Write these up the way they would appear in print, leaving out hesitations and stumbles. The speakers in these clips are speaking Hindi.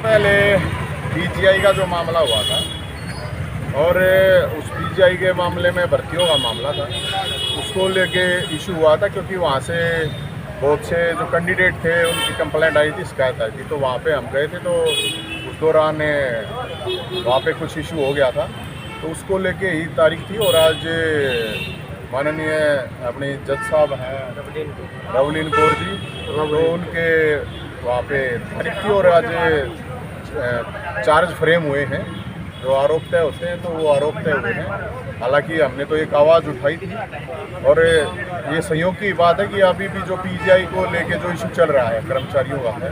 पहले पीजीआई का जो मामला हुआ था और उस पीजीआई के मामले में भर्तियों का मामला था, उसको लेके इशू हुआ था क्योंकि वहाँ से बहुत से जो कैंडिडेट थे उनकी कंप्लेंट आई थी, शिकायत आई थी। तो वहाँ पे हम गए थे, तो उस दौरान वहाँ पे कुछ इशू हो गया था, तो उसको लेके ही तारीख थी। और आज माननीय अपने जज साहब हैं रवलीन कौर जी, तो उनके वहाँ पे तारीख थी और आज चार्ज फ्रेम हुए हैं। जो आरोप तय होते हैं तो वो आरोप तय हुए हैं। हालांकि हमने तो एक आवाज़ उठाई थी और ये संयोग की बात है कि अभी भी जो पीजीआई को लेके जो इशू चल रहा है कर्मचारियों का है,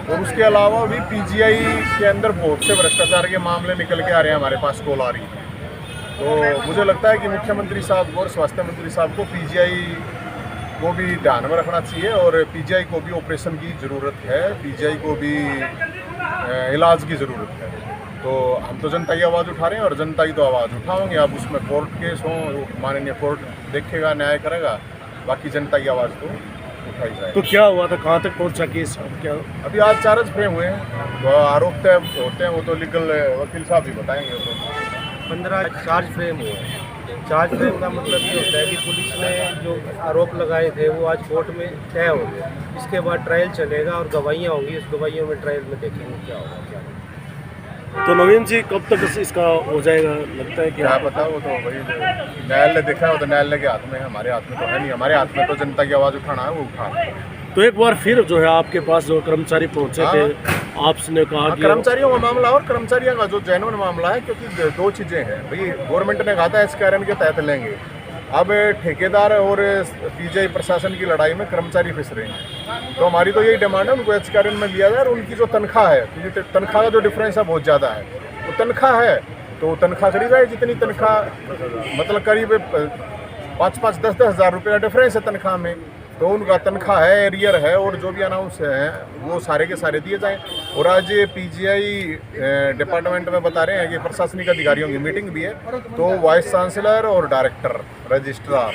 और उसके अलावा भी पीजीआई के अंदर बहुत से भ्रष्टाचार के मामले निकल के आ रहे हैं, हमारे पास कॉल आ रही है। तो मुझे लगता है कि मुख्यमंत्री साहब और स्वास्थ्य मंत्री साहब को पीजीआई को भी ध्यान में रखना चाहिए और पीजीआई को भी ऑपरेशन की ज़रूरत है, पीजीआई को भी इलाज की ज़रूरत है। तो हम तो जनता की आवाज़ उठा रहे हैं और जनता ही तो आवाज़ उठाओगे। अब उसमें कोर्ट केस हो, माननीय कोर्ट देखेगा, न्याय करेगा, बाकी जनता की आवाज़ तो उठाई जाए। तो क्या हुआ था, कहाँ तक पहुँचा केस? क्या अभी आज चार्ज फ्रेम हुए हैं, तो आरोप तय होते हैं, वो तो लीगल वकील साहब ही बताएंगे। तो 15 चार्ज फ्रेम हुए हैं। चार्ज फ्रेम का मतलब ये होता है कि पुलिस ने जो आरोप लगाए थे वो आज कोर्ट में तय हो गए। इसके बाद ट्रायल चलेगा और गवाहियाँ होंगी, उस गवाहियों में ट्रायल में देखेंगे क्या होगा क्या नहीं। तो नवीन जी कब तक इसका हो जाएगा, लगता है कि क्या पता, वो तो वही न्यायालय देखा हो तो न्यायालय के हाथ में है, हमारे हाथ में तो है नहीं। हमारे हाथ में तो जनता की आवाज़ उठाना है, वो उठा। तो एक बार फिर जो है आपके पास जो कर्मचारी पहुंचे थे, आपने कहा कि कर्मचारियों का मामला और कर्मचारियों का जो जेन्युइन मामला है, क्योंकि दो चीज़ें हैं भाई। गवर्नमेंट ने कहा था एसकेआरएन के तहत लेंगे, अब ठेकेदार और पीजीआई प्रशासन की लड़ाई में कर्मचारी फिस रहे हैं। तो हमारी तो यही डिमांड है, उनको एसकेआरएन में लिया जाए और उनकी जो तनख्वाह है, क्योंकि तनख्वाह का जो डिफरेंस है बहुत ज़्यादा है, वो तनख्वाह है तो तनख्वाह करी जाए। जितनी तनख्वाह मतलब करीब 5-5, 10-10 हज़ार रुपये का डिफरेंस है तनख्वाह में, तो उनका तनख्वाह है, एरियर है और जो भी अनाउंस है वो सारे के सारे दिए जाएं। और आज पीजीआई डिपार्टमेंट में बता रहे हैं कि प्रशासनिक अधिकारियों की मीटिंग भी है, तो वाइस चांसलर और डायरेक्टर, रजिस्ट्रार,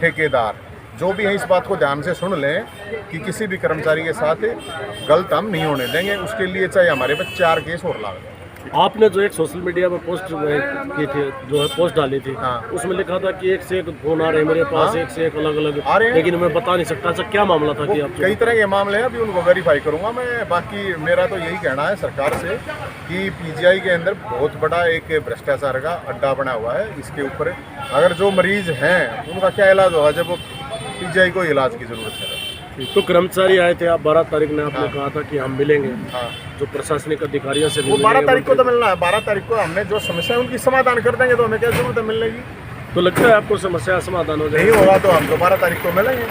ठेकेदार जो भी हैं इस बात को ध्यान से सुन लें कि किसी भी कर्मचारी के साथ गलत हम नहीं होने देंगे। उसके लिए चाहे हमारे पे 4 केस और लाग। आपने जो एक सोशल मीडिया में पोस्ट की थी, जो है पोस्ट डाली थी, हाँ। उसमें लिखा था कि एक से एक फोन आ रहे हैं मेरे पास, हाँ। एक से एक अलग अलग आ रहे हैं, लेकिन मैं बता नहीं सकता सर क्या मामला था कि आप कई तरह के मामले हैं, अभी उनको वेरीफाई करूंगा मैं। बाकी मेरा तो यही कहना है सरकार से कि पीजीआई के अंदर बहुत बड़ा एक भ्रष्टाचार का अड्डा बना हुआ है। इसके ऊपर अगर जो मरीज हैं उनका क्या इलाज होगा जब पीजीआई को इलाज की ज़रूरत है। तो कर्मचारी आए थे, आप 12 तारीख ने आपने कहा था कि हम मिलेंगे, हाँ, जो प्रशासनिक अधिकारियों से भी वो 12 मिलेंगे, तारीख को तो मिलना है। 12 तारीख को हमने जो समस्या है उनकी समाधान कर देंगे, तो हमें क्या जरूरत है मिलने की। तो लगता है आपको समस्या समाधान हो नहीं जाएगा? होगा तो हम तो 12 तारीख को मिलेंगे।